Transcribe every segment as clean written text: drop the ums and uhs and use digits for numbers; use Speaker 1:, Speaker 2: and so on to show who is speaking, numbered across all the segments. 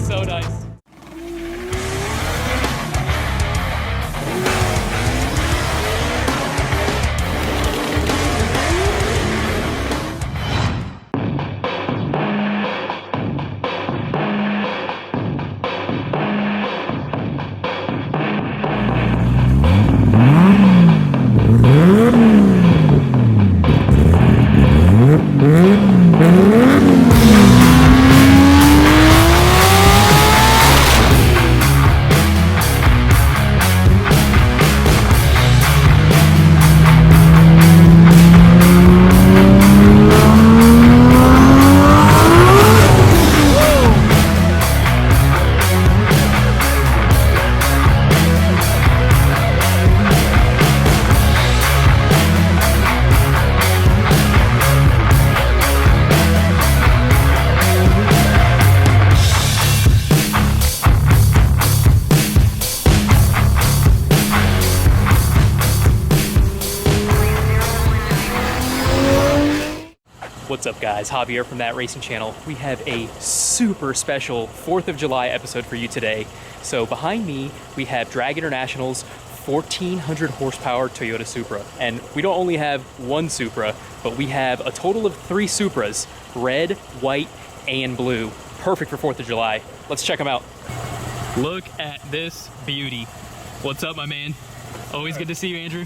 Speaker 1: So nice. What's up guys, Javier from That Racing Channel. We have a super special 4th of July episode for you today. So behind me, we have Drag International's 1400 horsepower Toyota Supra. And we don't only have one Supra, but we have a total of 3 Supras, red, white, and blue. Perfect for 4th of July. Let's check them out. Look at this beauty. What's up, my man? Always good to see you, Andrew.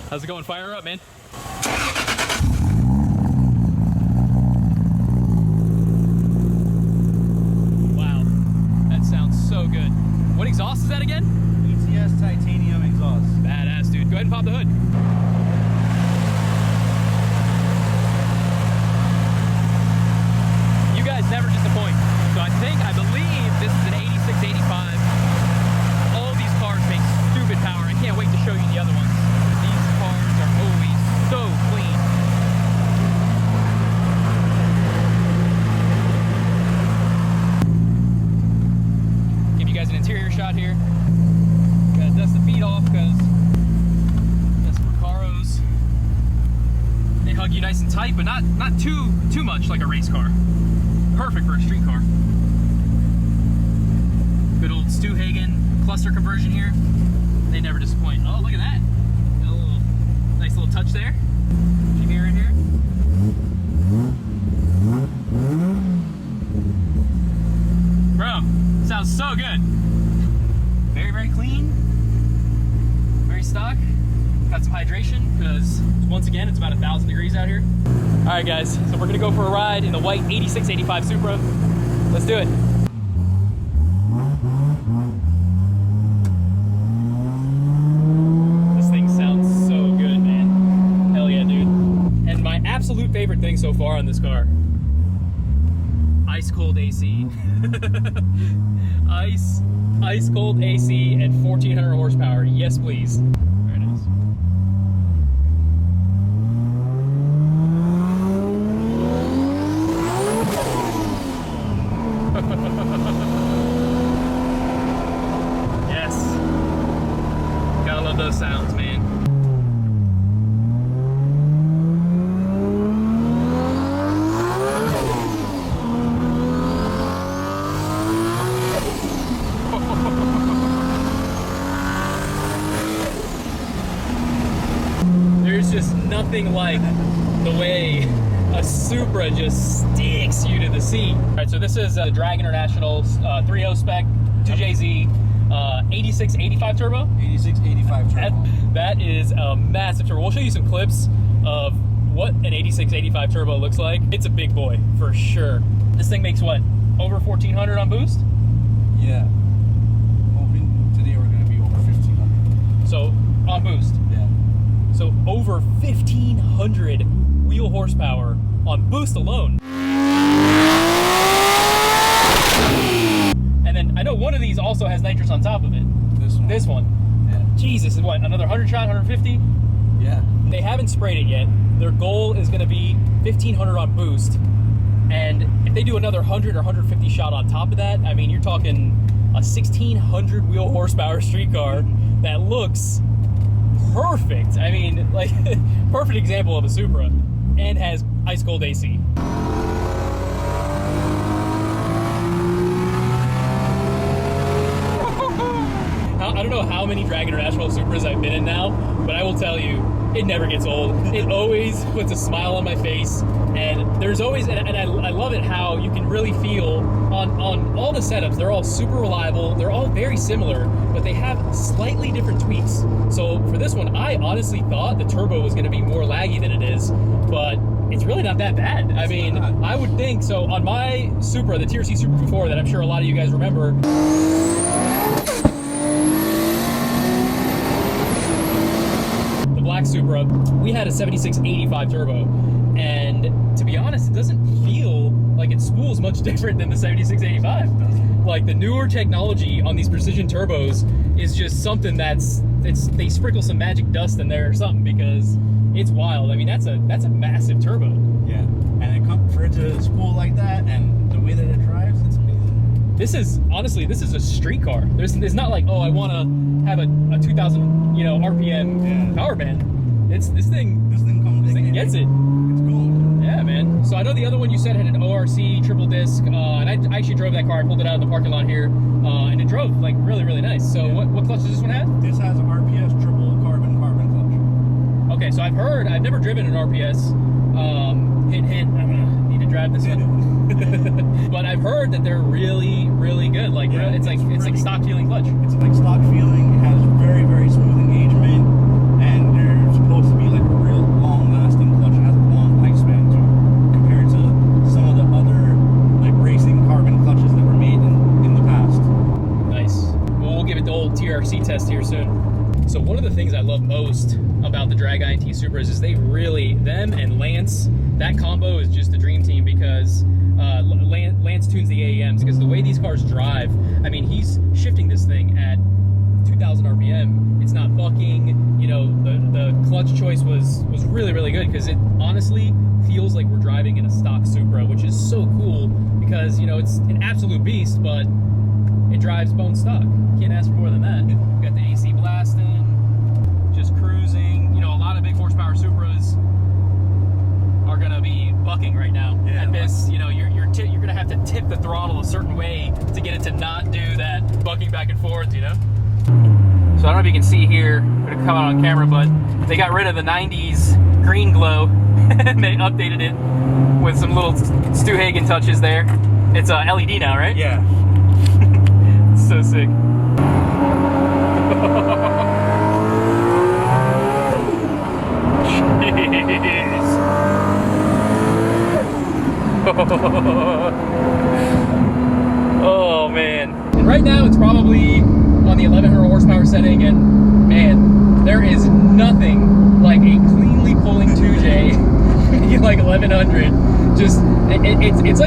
Speaker 1: How's it going? Fire her up, man. So good. What exhaust is that again?
Speaker 2: ETS titanium exhaust.
Speaker 1: Badass, dude. Go ahead and pop the hood. You guys never disappoint. So I believe this is an 86, 85. All these cars make stupid power. I can't wait to show you the other ones. These cars are always so clean. An interior shot here. Gotta dust the feet off because that's Recaros. They hug you nice and tight, but not too much like a race car. Perfect for a street car. Good old Stewhagen cluster conversion here. They never disappoint. Oh, look at that. Got a nice little touch there. What you hear in here? Bro, sounds so good. Very, very clean. Very stock. Got some hydration because once again, it's about 1,000 degrees out here. All right, guys. So we're gonna go for a ride in the white 86, 85 Supra. Let's do it. This thing sounds so good, man. Hell yeah, dude. And my absolute favorite thing so far on this car. Ice cold AC. Ice cold AC and 1400 horsepower. Yes, please. Very nice. Yes. Gotta love those sounds, man. Nothing like the way a Supra just sticks you to the seat. All right, so this is a Drag International's 3.0 spec, 2JZ, 86, 85 turbo.
Speaker 2: 86, 85 turbo.
Speaker 1: That is a massive turbo. We'll show you some clips of what an 86, 85 turbo looks like. It's a big boy for sure. This thing makes what? Over 1400 on boost?
Speaker 2: Yeah. Hoping today we're gonna be over 1500.
Speaker 1: So on boost.
Speaker 2: Yeah.
Speaker 1: So over 1,500 wheel horsepower on boost alone. And then I know one of these also has nitrous on top of it.
Speaker 2: This one.
Speaker 1: This one.
Speaker 2: Yeah.
Speaker 1: Jesus, is what, another 100 shot, 150?
Speaker 2: Yeah.
Speaker 1: They haven't sprayed it yet. Their goal is gonna be 1,500 on boost. And if they do another 100 or 150 shot on top of that, I mean, you're talking a 1,600 wheel horsepower street car that looks perfect. I mean, like, perfect example of a Supra, and has ice cold AC. know how many Drag International Supras I've been in now, but I will tell you, it never gets old. It always puts a smile on my face, and there's always, and I love it how you can really feel on all the setups. They're all super reliable. They're all very similar, but they have slightly different tweaks. So for this one, I honestly thought the turbo was going to be more laggy than it is, but it's really not that bad. I mean, I would think so. On my Supra, the TRC Supra before that, I'm sure a lot of you guys remember. The black Supra, we had a 7685 turbo, and to be honest, it doesn't feel like it spools much different than the 7685. Like the newer technology on these precision turbos is just something they sprinkle some magic dust in there or something, because it's wild. I mean, that's a massive turbo. Yeah, and
Speaker 2: for it to spool like that and the way that it drives, it's amazing.
Speaker 1: This is honestly, this is a street car. There's not like, oh, I want to have a 2000 RPM power band. This thing gets it.
Speaker 2: It's cool.
Speaker 1: Yeah, man. So I know the other one you said had an ORC triple disc, and I actually drove that car. I pulled it out of the parking lot here, and it drove like really, really nice. So what clutch does this one have?
Speaker 2: This has an RPS triple carbon clutch.
Speaker 1: Okay, so I've never driven an RPS. Hint, I'm gonna need to drive this one. But I've heard that they're really, really good. Like it's like stock feeling clutch.
Speaker 2: It's like stock feeling. It has very, very smooth engagement, and they're supposed to be like a real long-lasting clutch. It has a long lifespan too, compared to some of the other like racing carbon clutches that were made in the past.
Speaker 1: Nice. Well, we'll give it the old TRC test here soon. So one of the things I love most about the Drag INT Supras is them and Lance, that combo is just the dream team, because Lance tunes the AEMs, because the way these cars drive, I mean, he's shifting this thing at 2000 RPM. It's not bucking, the clutch choice was really, really good, because it honestly feels like we're driving in a stock Supra, which is so cool, because, it's an absolute beast, but it drives bone stock. Can't ask for more than that. We've got the AC blasting, just cruising. A lot of big horsepower Supras are gonna be bucking right now.
Speaker 2: Yeah,
Speaker 1: and this, you're gonna have to tip the throttle a certain way to get it to not do that bucking back and forth, So I don't know if you can see here, I'm gonna come out on camera, but they got rid of the 90s green glow and they updated it with some little Stu Hagen touches there. It's a LED now, right?
Speaker 2: Yeah.
Speaker 1: It's so sick. Oh man. And right now it's probably on the 1100 horsepower setting, and man, there is nothing like a cleanly pulling 2J like 1100. Just it's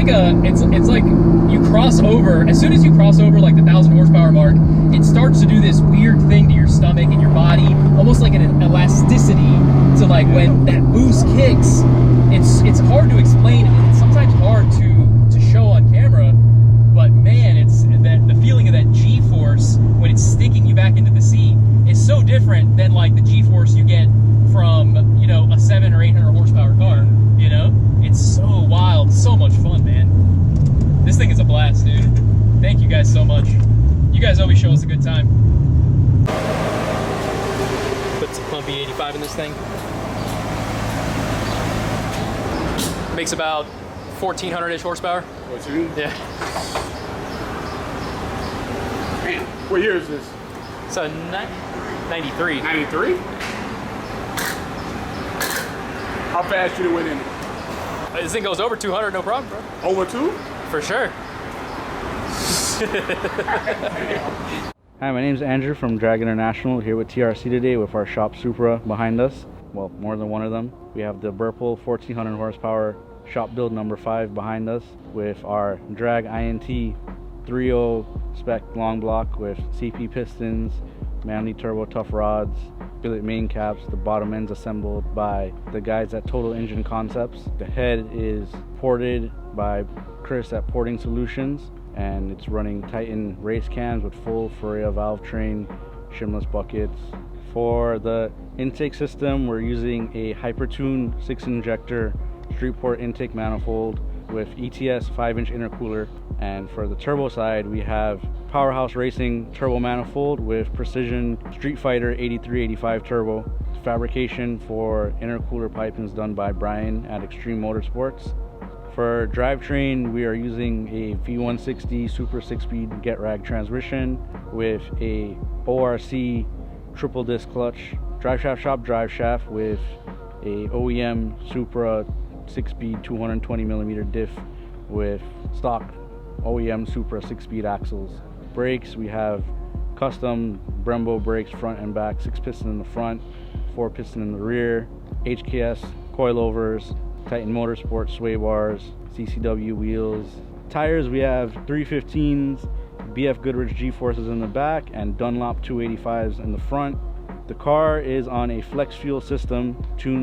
Speaker 1: like you cross over, as soon as you cross over like the 1000 horsepower mark, it starts to do this weird thing to your stomach and your body, almost like an elasticity to like when that boost kicks. It's hard to explain, and it's sometimes hard to show on camera, but man, it's the feeling of that G-force when it's sticking you back into the seat is so different than like the G-force you get from a 700 or 800 horsepower car. It's so wild, so much fun, man. This thing is a blast, dude. Thank you guys so much. You guys always show us a good time. Put some pumpy 85 in this thing. Makes about 1400-ish horsepower.
Speaker 3: 14?
Speaker 1: Yeah.
Speaker 3: Man, what year is this?
Speaker 1: It's a 93.
Speaker 3: 93? How fast should it went in it?
Speaker 1: This thing goes over 200, no problem, bro.
Speaker 3: Over 2?
Speaker 1: For sure.
Speaker 4: Hi, my name is Andrew from Drag International, here with TRC today with our shop Supra behind us. Well, more than one of them. We have the Burple 1400 horsepower shop build number 5 behind us with our Drag INT 3.0 spec long block with CP pistons, Manly turbo tough rods, billet main caps, the bottom ends assembled by the guys at Total Engine Concepts. The head is ported by Chris at Porting Solutions, and it's running Titan race cams with full Fourier valve train, shimless buckets. For the intake system, we're using a Hypertune 6 injector Street port intake manifold with ETS 5-inch intercooler. And for the turbo side, we have Powerhouse Racing turbo manifold with Precision Street Fighter 8385 turbo. Fabrication for intercooler piping is done by Brian at Extreme Motorsports. For drivetrain, we are using a V160 Super 6-speed get rag transmission with a ORC triple disc clutch, drive shaft shop drive shaft with a OEM Supra 6-speed 220mm diff with stock OEM Supra 6-speed axles. Brakes, we have custom Brembo brakes front and back, 6-piston in the front, 4-piston in the rear, HKS coilovers, Titan Motorsport sway bars, CCW wheels. Tires, we have 315s, BF Goodrich G-forces in the back, and Dunlop 285s in the front. The car is on a flex fuel system,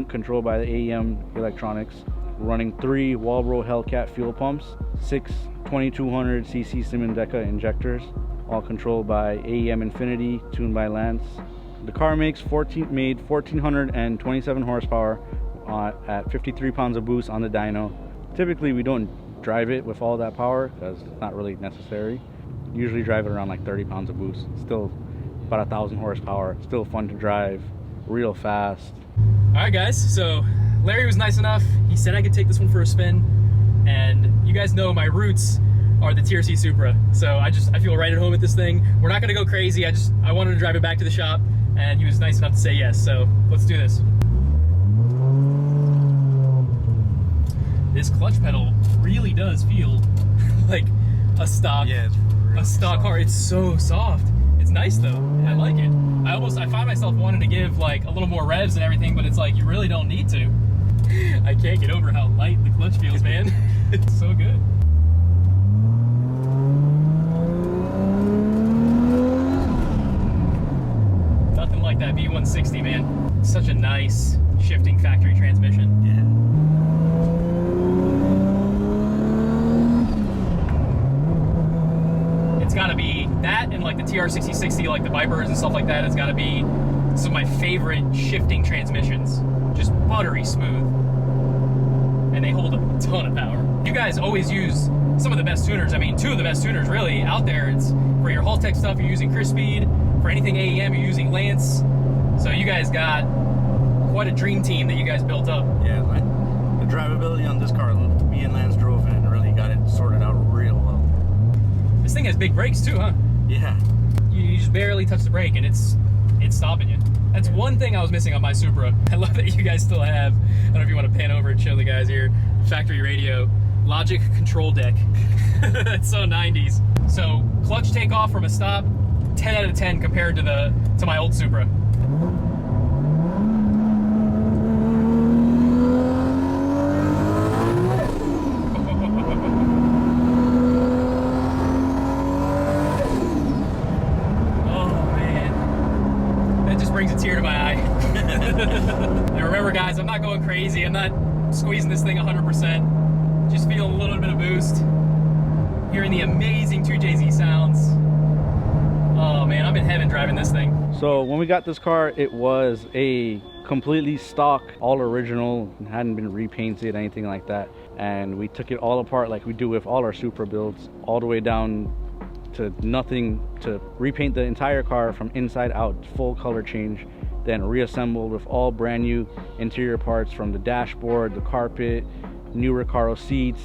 Speaker 4: controlled by the AEM electronics, running 3 Walbro Hellcat fuel pumps, 6 2200cc Simondeca injectors, all controlled by AEM Infinity, tuned by Lance. The car made 1,427 horsepower at 53 pounds of boost on the dyno. Typically, we don't drive it with all that power because it's not really necessary. Usually drive it around like 30 pounds of boost. Still about 1,000 horsepower. Still fun to drive, real fast.
Speaker 1: All right, guys. So Larry was nice enough. He said I could take this one for a spin, and you guys know my roots are the TRC Supra. So I feel right at home with this thing. We're not gonna go crazy. I wanted to drive it back to the shop, and he was nice enough to say yes. So let's do this. This clutch pedal really does feel like a stock, a stock car. It's so soft. It's nice though. I like it. I find myself wanting to give like a little more revs and everything, but it's like you really don't need to. I can't get over how light the clutch feels, man. It's so good. Nothing like that V160, man. Such a nice shifting factory transmission.
Speaker 2: Yeah.
Speaker 1: It's gotta be that and like the TR6060, like the Vipers and stuff like that. It's gotta be some of my favorite shifting transmissions. Just buttery smooth. And they hold a ton of power. You guys always use some of the best tuners. I mean, 2 of the best tuners really out there. It's for your Haltech stuff, you're using Chris Speed. For anything AEM, you're using Lance. So you guys got quite a dream team that you guys built up.
Speaker 2: Yeah, the drivability on this car, me and Lance drove and really got it sorted out real well.
Speaker 1: This thing has big brakes too, huh?
Speaker 2: Yeah.
Speaker 1: You just barely touch the brake and it's stopping you. That's one thing I was missing on my Supra. I love that you guys still have, I don't know if you want to pan over and show the guys here, factory radio, Logic control deck. That's so 90s. So clutch takeoff from a stop, 10 out of 10 compared to my old Supra. Brings a tear to my eye. And remember guys, I'm not going crazy. I'm not squeezing this thing 100%. Just feeling a little bit of boost. Hearing the amazing 2JZ sounds. Oh man, I'm in heaven driving this thing.
Speaker 4: So when we got this car, it was a completely stock, all original, hadn't been repainted, anything like that. And we took it all apart like we do with all our Supra builds, all the way down to nothing, to repaint the entire car from inside out, full color change, then reassembled with all brand new interior parts, from the dashboard, the carpet, new Recaro seats,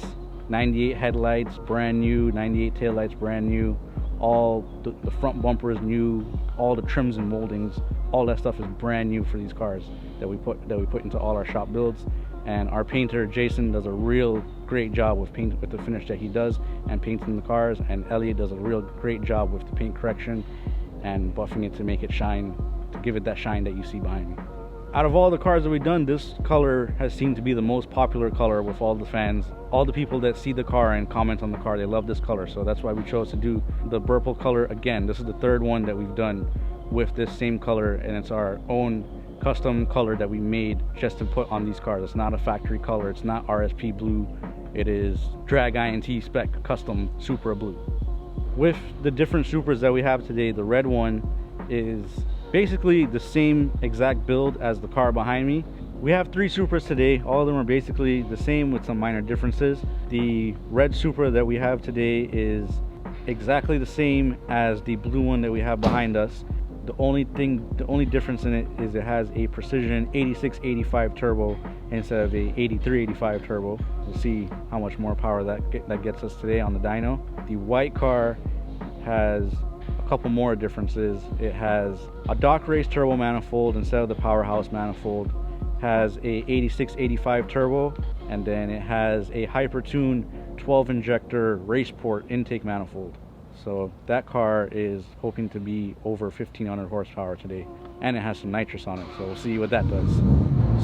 Speaker 4: 98 headlights brand new, 98 taillights brand new, all the front bumpers new, all the trims and moldings, all that stuff is brand new for these cars that we put into all our shop builds. And our painter Jason does a real great job with the finish that he does and painting the cars, and Elliot does a real great job with the paint correction and buffing it to make it shine, to give it that shine that you see behind me. Out of all the cars that we've done, this color has seemed to be the most popular color with all the fans. All the people that see the car and comment on the car, they love this color, so that's why we chose to do the purple color again. This is the 3rd one that we've done with this same color, and it's our own custom color that we made just to put on these cars. It's not a factory color, it's not RSP blue, it is drag INT spec custom Supra blue. With the different Supras that we have today, the red one is basically the same exact build as the car behind me, We have 3 Supras today. All of them are basically the same with some minor differences. The red Supra that we have today is exactly the same as the blue one that we have behind us. The only difference in it is it has a precision 8685 turbo instead of a 8385 turbo. We'll see how much more power that gets us today on the dyno. The white car has a couple more differences. It has a dock race turbo manifold instead of the powerhouse manifold, has a 8685 turbo, and then it has a Hypertune 12 injector race port intake manifold. So that car is hoping to be over 1500 horsepower today, and it has some nitrous on it, so we'll see what that does.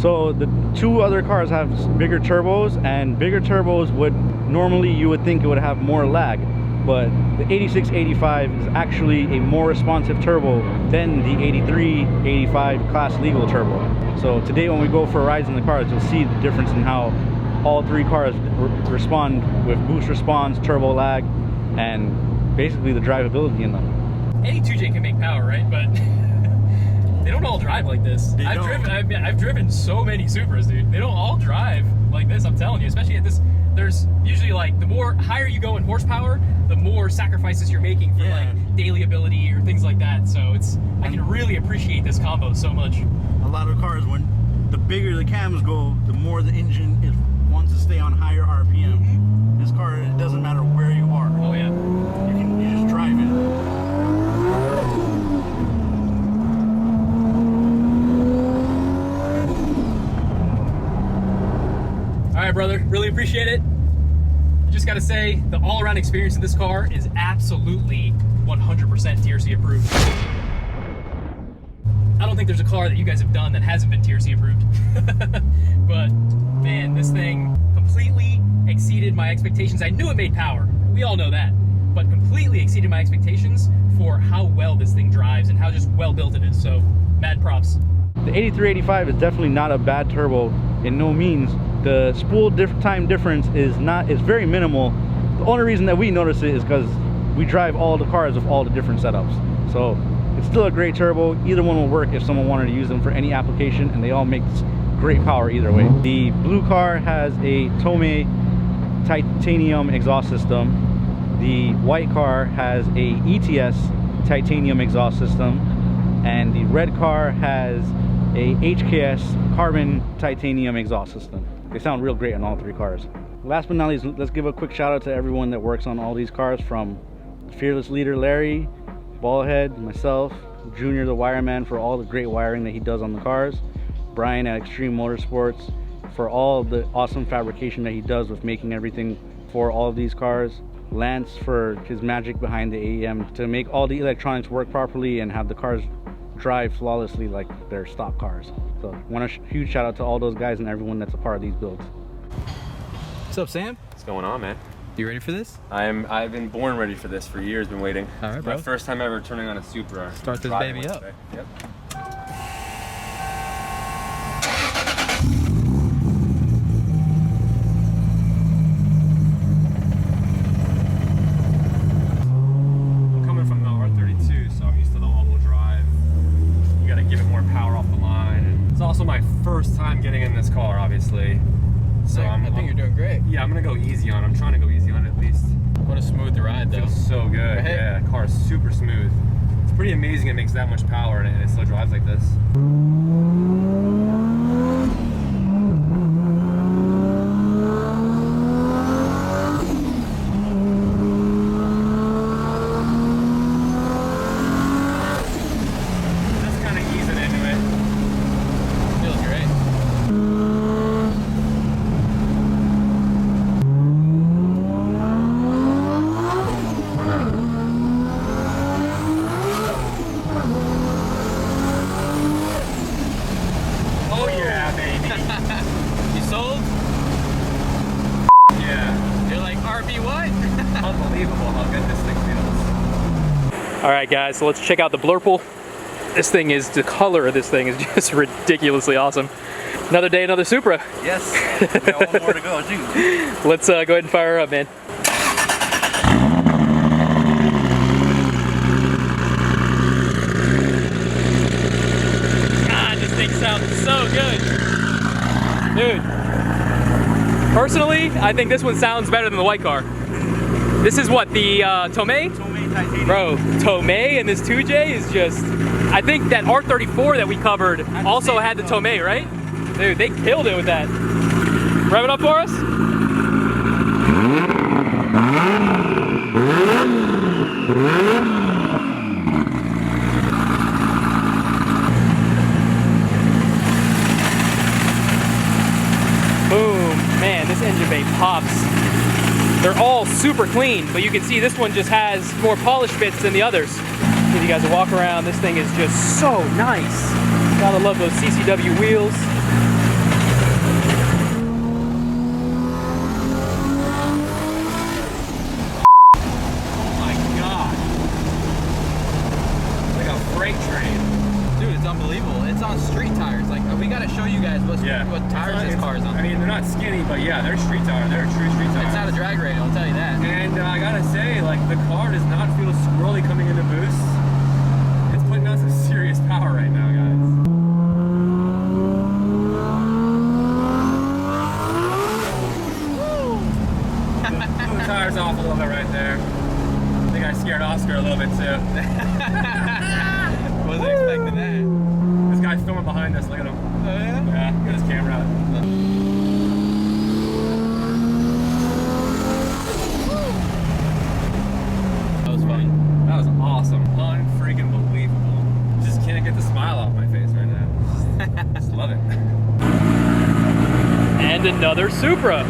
Speaker 4: So the 2 other cars have bigger turbos, and bigger turbos would normally, you would think it would have more lag, but the 8685 is actually a more responsive turbo than the 8385 class legal turbo. So today when we go for rides in the cars, you'll see the difference in how all 3 cars respond with boost response, turbo lag, and basically the drivability in them.
Speaker 1: Any 2J can make power, right? But they don't all drive like this. I've driven so many Supras, dude. They don't all drive like this, I'm telling you. Especially at this, there's usually like, the more higher you go in horsepower, the more sacrifices you're making for like daily ability or things like that. So I can really appreciate this combo so much.
Speaker 2: A lot of cars, when the bigger the cams go, the more the engine wants to stay on higher RPM. This car, it doesn't matter where you are.
Speaker 1: Oh yeah.
Speaker 2: You just drive it.
Speaker 1: All right, brother, really appreciate it. Just gotta say, the all-around experience in this car is absolutely 100% TRC approved. I don't think there's a car that you guys have done that hasn't been TRC approved. But man, this thing completely exceeded my expectations. I knew it made power, we all know that, but completely exceeded my expectations for how well this thing drives and how just well built it is. So mad props.
Speaker 4: The 8385 is definitely not a bad turbo, in no means. The spool time difference is very minimal. The only reason that we notice it is because we drive all the cars with all the different setups. So it's still a great turbo. Either one will work if someone wanted to use them for any application, and they all make great power either way. The blue car has a Tomei titanium exhaust system. The white car has a ETS titanium exhaust system, and the red car has a HKS carbon titanium exhaust system. They sound real great on all 3 cars. Last but not least, let's give a quick shout out to everyone that works on all these cars, from fearless leader Larry, Ballhead, myself, Junior the wireman for all the great wiring that he does on the cars, Brian at Extreme Motorsports for all the awesome fabrication that he does with making everything for all of these cars, Lance for his magic behind the AEM to make all the electronics work properly and have the cars drive flawlessly like their stock cars. So want a huge shout out to all those guys and everyone that's a part of these builds.
Speaker 5: What's up, Sam?
Speaker 6: What's going on, man?
Speaker 5: You ready for this?
Speaker 6: I've been born ready for this for years, been waiting.
Speaker 5: All right,
Speaker 6: It's
Speaker 5: bro.
Speaker 6: my first time ever turning on a Supra.
Speaker 5: Start this
Speaker 6: Driving
Speaker 5: baby
Speaker 6: one
Speaker 5: up.
Speaker 6: today. Yep. I'm coming from the R32, so I'm used to the all-wheel drive. You gotta give it more power off the line. And it's also my first time getting in this car, obviously. So
Speaker 5: I think you're doing great.
Speaker 6: Yeah, I'm gonna go easy on it. I'm trying to go easy on it at least.
Speaker 5: What a smooth ride, though.
Speaker 6: Feels so good.
Speaker 5: Right?
Speaker 6: Yeah, the car is super smooth. It's pretty amazing it makes that much power and it still drives like this. That's kind of easing into it.
Speaker 5: Feels great.
Speaker 6: Oh yeah, baby.
Speaker 5: You sold?
Speaker 6: Yeah.
Speaker 5: You're like, RB what?
Speaker 6: Unbelievable how good this thing feels.
Speaker 1: All right, guys, so let's check out the Blurple. This thing is, the color of this thing is just ridiculously awesome. Another day, another Supra.
Speaker 2: Yes, we got one more to go too.
Speaker 1: Let's go ahead and fire her up, man. God, this thing sounds so good. I think this one sounds better than the white car. This is what, the Tomei?
Speaker 2: Tomei titanium.
Speaker 1: Bro, Tomei and this 2J is just... I think that R34 that we covered also had the Tomei, right? Dude, they killed it with that. Rev it up for us. Boom. Man, this engine bay pops. They're all super clean, but you can see this one just has more polished bits than the others. Give you guys a walk around. This thing is just so nice. Gotta love those CCW wheels.
Speaker 6: Oh my god. Like a freight train.
Speaker 5: Dude, it's unbelievable. It's on street tires. Like, we gotta show you guys what tires this car is on.
Speaker 6: I mean, they're not skinny, but yeah, they're street tires. They're true street tires.
Speaker 5: It's not a drag race, I'll tell you that.
Speaker 6: And I gotta say, like, the car does not feel squirrely coming into boost. It's putting out some serious power right now, guys. Blew the tires off a little bit right there. I think I scared Oscar a little bit too.
Speaker 5: Wasn't expecting that.
Speaker 6: This guy's filming behind us, look at him.
Speaker 5: Oh yeah?
Speaker 6: Yeah, got his camera out.
Speaker 5: That was funny.
Speaker 6: That was awesome. Unfreaking believable. Just can't get the smile off my face right now. Just love it.
Speaker 1: And another Supra.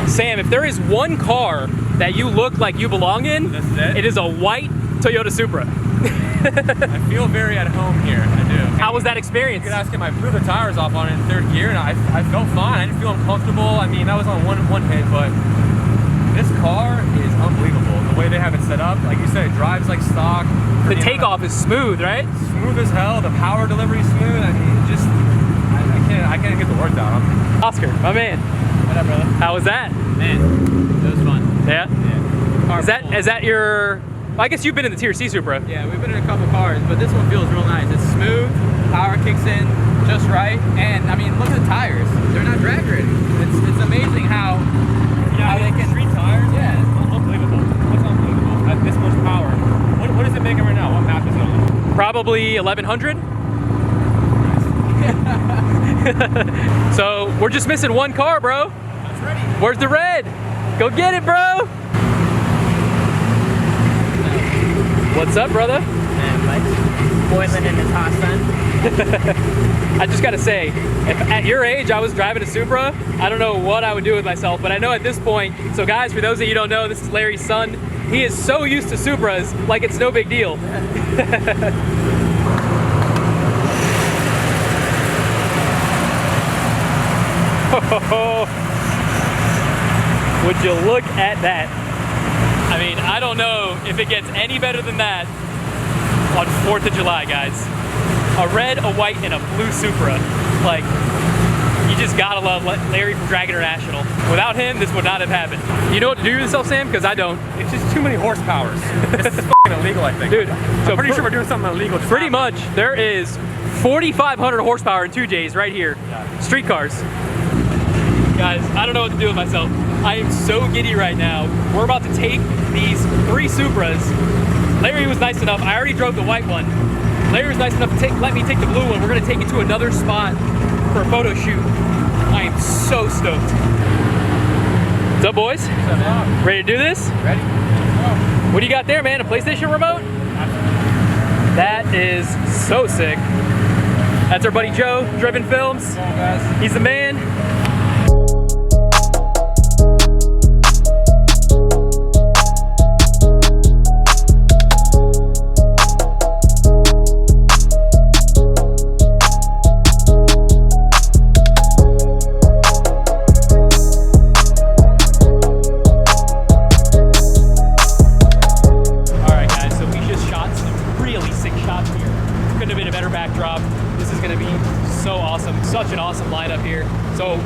Speaker 1: Sam, if there is one car that you look like you belong in,
Speaker 6: This is it?
Speaker 1: it is a white Toyota Supra.
Speaker 6: I feel very at home here. I do.
Speaker 1: How was that experience?
Speaker 6: You could ask him, I blew the tires off on it in third gear and I felt fine. I didn't feel uncomfortable. I mean, that was on one hit, but this car is unbelievable. The way they have it set up, like you said, it drives like stock.
Speaker 1: The takeoff is smooth, right?
Speaker 6: Smooth as hell. The power delivery is smooth. I mean, just, I can't get the words out.
Speaker 1: Oscar, my man.
Speaker 5: What up, brother?
Speaker 1: How was that?
Speaker 5: Man, it was fun.
Speaker 1: Yeah?
Speaker 5: Yeah.
Speaker 1: Is that your... I guess you've been in the Tier C Supra.
Speaker 5: Yeah, we've been in a couple cars, but this one feels real nice. It's smooth, power kicks in just right, and I mean, look at the tires. They're not drag ready. It's amazing how they can...
Speaker 6: Street tires?
Speaker 5: Yeah.
Speaker 6: Unbelievable. That's unbelievable. At this much power. What is it making right now? What map is it on?
Speaker 1: Probably 1100. So we're just missing one car, bro.
Speaker 6: That's ready.
Speaker 1: Where's the red? Go get it, bro. What's up, brother?
Speaker 7: And like boiling in this hot sun.
Speaker 1: I just gotta say, if at your age I was driving a Supra, I don't know what I would do with myself, but I know at this point, so guys, for those of you who don't know, this is Larry's son. He is so used to Supras, like it's no big deal. Would you look at that? I mean, I don't know if it gets any better than that on 4th of July, guys. A red, a white, and a blue Supra. Like, you just gotta love Larry from Drag International. Without him, this would not have happened. You know what to do with yourself, Sam? Because I don't.
Speaker 6: It's just too many horsepowers. This is fucking illegal, I think.
Speaker 1: Dude,
Speaker 6: I'm pretty sure we're doing something illegal. just
Speaker 1: Pretty
Speaker 6: happened.
Speaker 1: much, there is 4,500 horsepower in 2Js right here.
Speaker 6: Yeah.
Speaker 1: Street cars. Guys, I don't know what to do with myself. I am so giddy right now. We're about to take these 3 Supras. Larry was nice enough. I already drove the white one. Larry was nice enough to let me take the blue one. We're gonna take it to another spot for a photo shoot. I am so stoked. What's up, boys?
Speaker 5: What's up, man?
Speaker 1: Ready to do this?
Speaker 5: Ready?
Speaker 1: What do you got there, man? A PlayStation remote? That is so sick. That's our buddy Joe, Driven Films.
Speaker 5: Come on, guys.
Speaker 1: He's the man. Such an awesome lineup here. So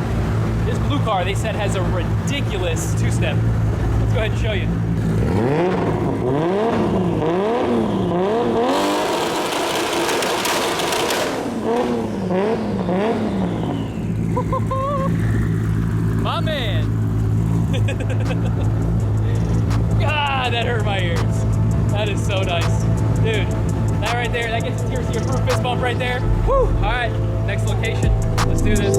Speaker 1: this blue car, they said, has a ridiculous 2-step. Let's go ahead and show you. My man. is so nice. Dude, that right there, that gets your proof fist bump right there. Woo! All right, next location. Let's do this.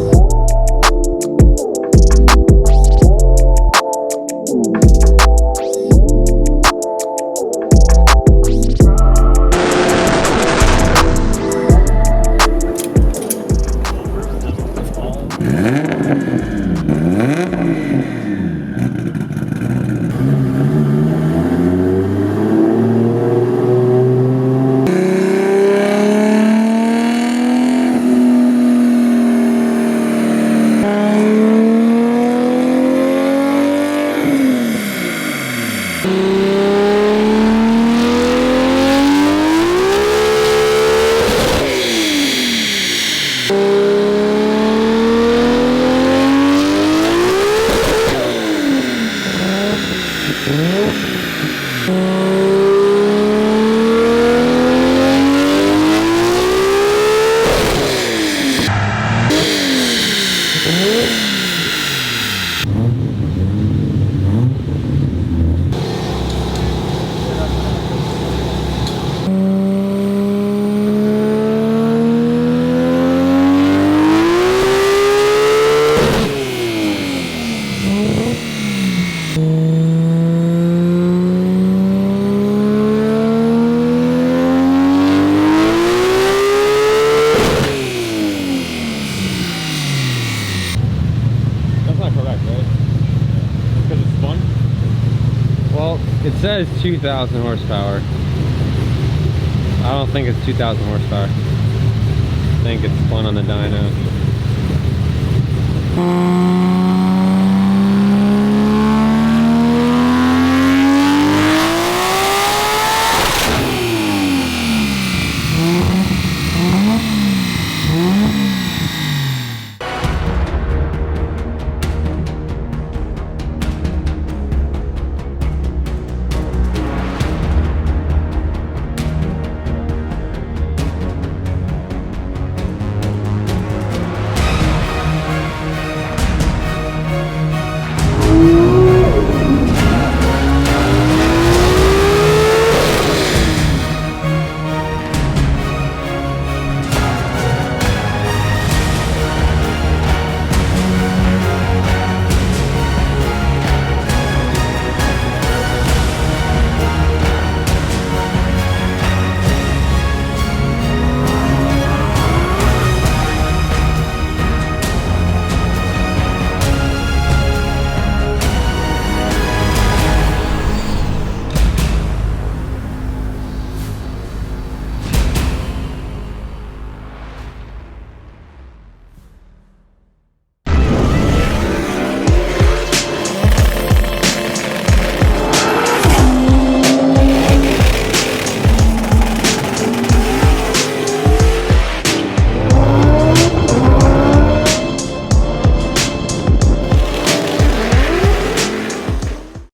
Speaker 6: It says 2,000 horsepower. I don't think it's 2,000 horsepower. I think it's spun on the dyno.